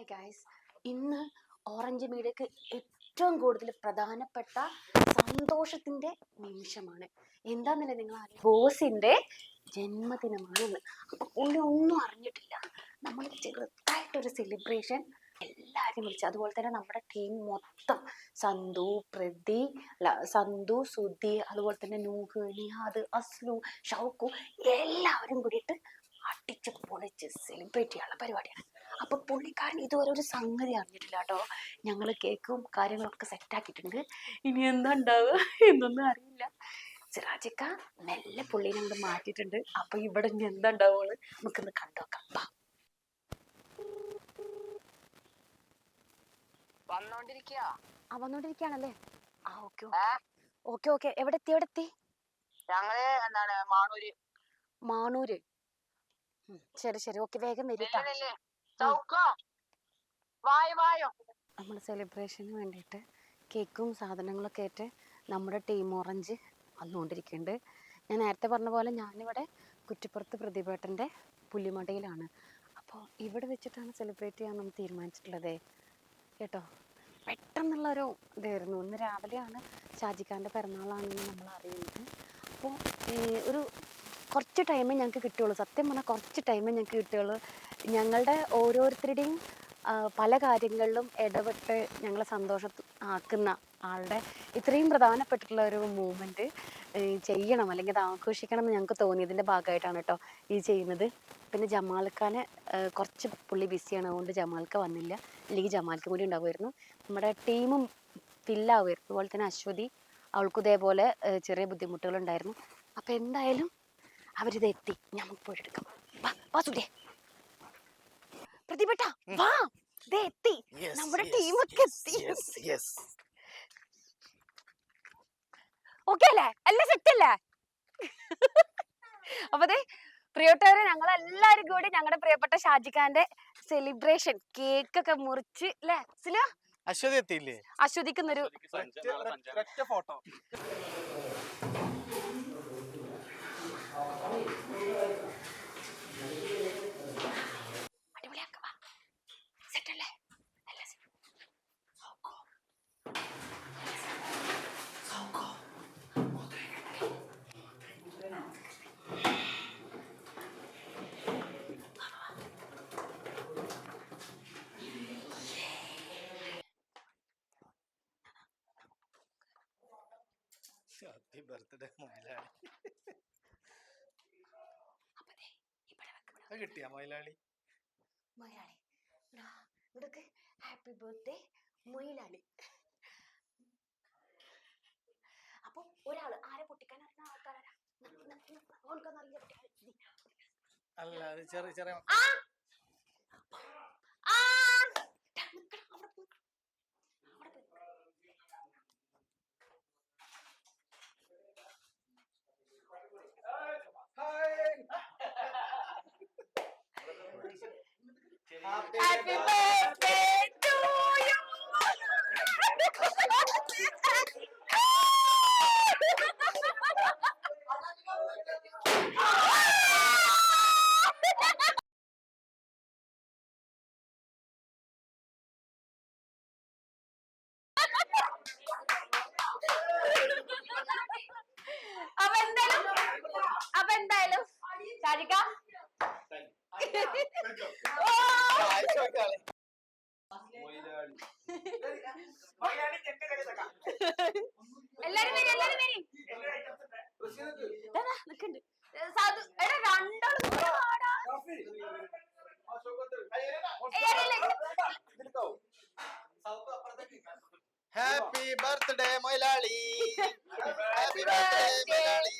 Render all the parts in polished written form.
Hi guys, ഇന്ന് orange മീഡിയക്ക് ഏറ്റവും കൂടുതൽ പ്രധാനപ്പെട്ട സന്തോഷത്തിന്റെ നിമിഷമാണ്. എന്താന്നല്ലേ നിങ്ങൾ ബോസിന്റെ ജന്മദിനമാണ്. അപ്പൊ പുള്ളി ഒന്നും അറിഞ്ഞിട്ടില്ല. നമ്മൾ ചെറുതായിട്ടൊരു സെലിബ്രേഷൻ എല്ലാവരും വിളിച്ചു. അതുപോലെ തന്നെ നമ്മുടെ ടീം മൊത്തം സന്തു, സുധി, അതുപോലെ തന്നെ നൂഹ്, നിഹാദ്, അസ്ലു, ഷൗക്കു എല്ലാവരും കൂടിയിട്ട് അടിച്ച് പൊളിച്ച് സെലിബ്രേറ്റ് ചെയ്യാനുള്ള പരിപാടിയാണ്. അപ്പൊ പുള്ളിക്കാരൻ ഇതുവരെ ഒരു സംഗതി അറിഞ്ഞിട്ടില്ല കേട്ടോ. ഞങ്ങള് കേക്കും കാര്യങ്ങളൊക്കെ സെറ്റാക്കിയിട്ടുണ്ട്. ഇനി എന്താ ഉണ്ടാവുക എന്നൊന്നും അറിയില്ല. സിറാജിക്ക മെല്ലെ പുള്ളിനെ അങ്ങോട്ട് മാറ്റിയിട്ടുണ്ട്. അപ്പൊ ഇവിടെ ഇനി എന്താ ഉണ്ടാവുള്ളൂ നമുക്കൊന്ന് കണ്ടോക്കാം. വന്നോണ്ടിരിക്കുകയാണല്ലേ? ആ ഓക്കെ ഓക്കെ ഓക്കെ. എവിടെ എത്തി? ഞങ്ങള് എന്താണ് മാണൂര്. ശരി ഓക്കെ, വേഗം വരും. നമ്മൾ സെലിബ്രേഷന് വേണ്ടിയിട്ട് കേക്കും സാധനങ്ങളൊക്കെ ആയിട്ട് നമ്മുടെ ടീം ഓറഞ്ച് വന്നുകൊണ്ടിരിക്കുന്നുണ്ട്. ഞാൻ നേരത്തെ പറഞ്ഞ പോലെ ഞാനിവിടെ കുറ്റിപ്പുറത്ത് പ്രതിഭേട്ടൻ്റെ പുല്ലിമടയിലാണ്. അപ്പോൾ ഇവിടെ വെച്ചിട്ടാണ് സെലിബ്രേറ്റ് ചെയ്യാൻ നമ്മൾ തീരുമാനിച്ചിട്ടുള്ളത് കേട്ടോ. പെട്ടെന്നുള്ളൊരു ഇതായിരുന്നു. ഇന്ന് രാവിലെയാണ് ഷാജിഖാൻ്റെ പിറന്നാളാണെന്ന് നമ്മൾ അറിയുന്നത്. അപ്പോൾ ഒരു കുറച്ച് ടൈമേ ഞങ്ങൾക്ക് കിട്ടുകയുള്ളൂ. സത്യം പറഞ്ഞാൽ കുറച്ച് ടൈമേ ഞങ്ങൾക്ക് കിട്ടുകയുള്ളൂ. ഞങ്ങളുടെ ഓരോരുത്തരുടെയും പല കാര്യങ്ങളിലും ഇടപെട്ട് ഞങ്ങളെ ആക്കുന്ന ആളുടെ ഇത്രയും പ്രധാനപ്പെട്ടിട്ടുള്ള ഒരു മൂവ്മെൻറ്റ് ചെയ്യണം, അല്ലെങ്കിൽ അത് ആഘോഷിക്കണം എന്ന് ഞങ്ങൾക്ക് തോന്നിയതിൻ്റെ ഭാഗമായിട്ടാണ് കേട്ടോ ഈ ചെയ്യുന്നത്. പിന്നെ ജമാൽക്കാനെ കുറച്ച് പുള്ളി ബിസിയാണ്, അതുകൊണ്ട് ജമാൽക്ക വന്നില്ല. അല്ലെങ്കിൽ ജമാൽക്കും കൂടി ഉണ്ടാവുമായിരുന്നു. നമ്മുടെ ടീമും ഫില്ലാവുമായിരുന്നു. അതുപോലെ തന്നെ അശ്വതി, അവൾക്കും ഇതേപോലെ ചെറിയ ബുദ്ധിമുട്ടുകളുണ്ടായിരുന്നു. അപ്പം എന്തായാലും അവരിത് എത്തി. നമുക്ക് പോയിട്ടെടുക്കാം. വാ സുധേ, പ്രതിഭട്ട വാ, എത്തി. നമ്മുടെ ടീമൊക്കെ എത്തി. ഓക്കെ അല്ലേ? എല്ലാം സെറ്റ് അല്ലേ? അപ്പൊ അതെ പ്രിയപ്പെട്ടവരെ, ഞങ്ങളെല്ലാരും കൂടി ഞങ്ങളുടെ പ്രിയപ്പെട്ട ഷാജിഖാന്റെ സെലിബ്രേഷൻ കേക്കൊക്കെ മുറിച്ച് അല്ലേ സിലോ? അശ്വതി എത്തിയില്ലേ? അശ്വതിക്കുന്നൊരു ഫോട്ടോ. ഹാപ്പി ബർത്ത്ഡേ മൊയിലാളി. കിട്ടിയ മൊയിലാളി ഹാപ്പി ബർത്ത്ഡേ മൊയിലാളി. അപ്പൊ ഒരാള് ആരെ പൊട്ടിക്കാൻ അറിയുന്ന ആൾക്കാരാ? അല്ല, അത് ചെറിയ Happy birthday to you. അപ്പൊ എന്തായാലും ഷാജിക്ക എല്ലാരും വരി. ഹാപ്പി ബർത്ത്ഡേ മൊയിലാളി. ഹാപ്പി ബർത്ത്ഡേ മൊയിലാളി.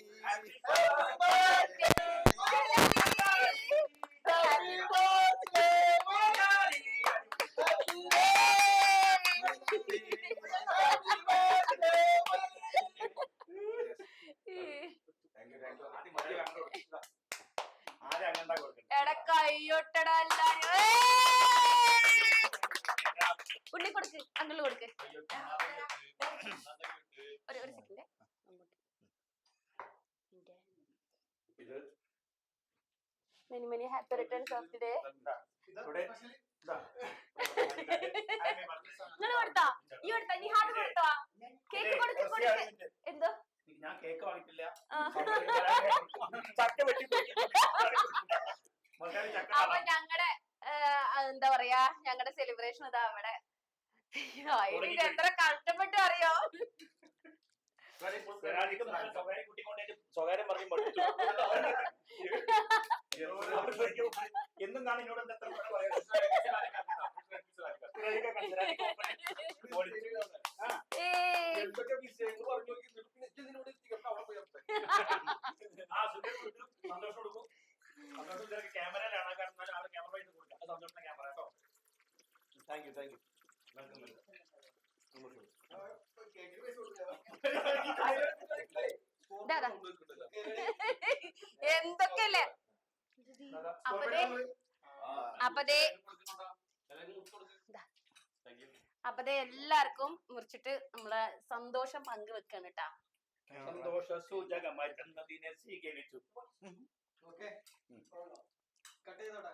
കയ്യൊട്ടടാ എല്ലാരും. ഉണ്ണി കൊടുക്ക്, അങ്കിള് കൊടുക്ക്. ഒരു second. Many happy returns of the day. പറയാ ഞങ്ങളുടെ സെലിബ്രേഷൻ ഇതാ അവിടെ ഇത് എത്ര കഷ്ടപ്പെട്ടു അറിയോ. സ്വകാര്യം പറഞ്ഞു എന്നും കാണും എന്നോട് എത്ര സന്തോഷം കൊടുക്കും. സന്തോഷം ക്യാമറയിലാണ് കാരണം ആള് ക്യാമറ കൊടുക്കാം. സന്തോഷം ക്യാമറ കേട്ടോ. താങ്ക് യു വെൽക്കം എന്തൊക്കെയല്ലേ. അപ്പതേ എല്ലാവർക്കും മുറിച്ചിട്ട് നമ്മളെ സന്തോഷം പങ്കുവെക്കാണ് കേട്ടാ. സന്തോഷ സൂചകമായി സ്വീകരിച്ചു. കട്ട് ചെയ്തോടാ.